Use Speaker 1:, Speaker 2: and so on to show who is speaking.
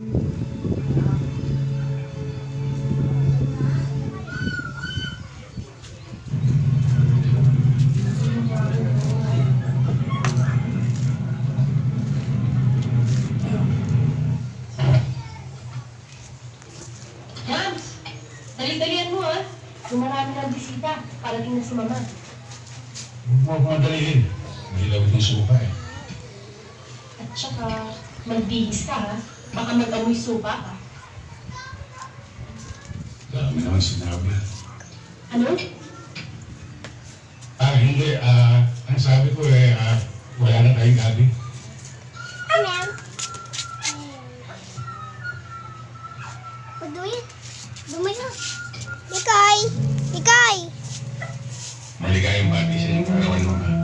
Speaker 1: Mams, dali-dalian mo ah. Dumarami ng bisita. Parating na si Mama.
Speaker 2: Huwag mo akong madaliin. Mahilaw din suka eh.
Speaker 1: At saka, magbihis ka ha. Baka mag-amoy suka ka.
Speaker 2: Dami naman sinabi.
Speaker 1: Ano?
Speaker 2: Hindi. Ang sabi ko wala na tayong gabi.
Speaker 3: Ano? Dumay na. Ikay! Ikay!
Speaker 2: Maligayang bati sa inyong karawan mo.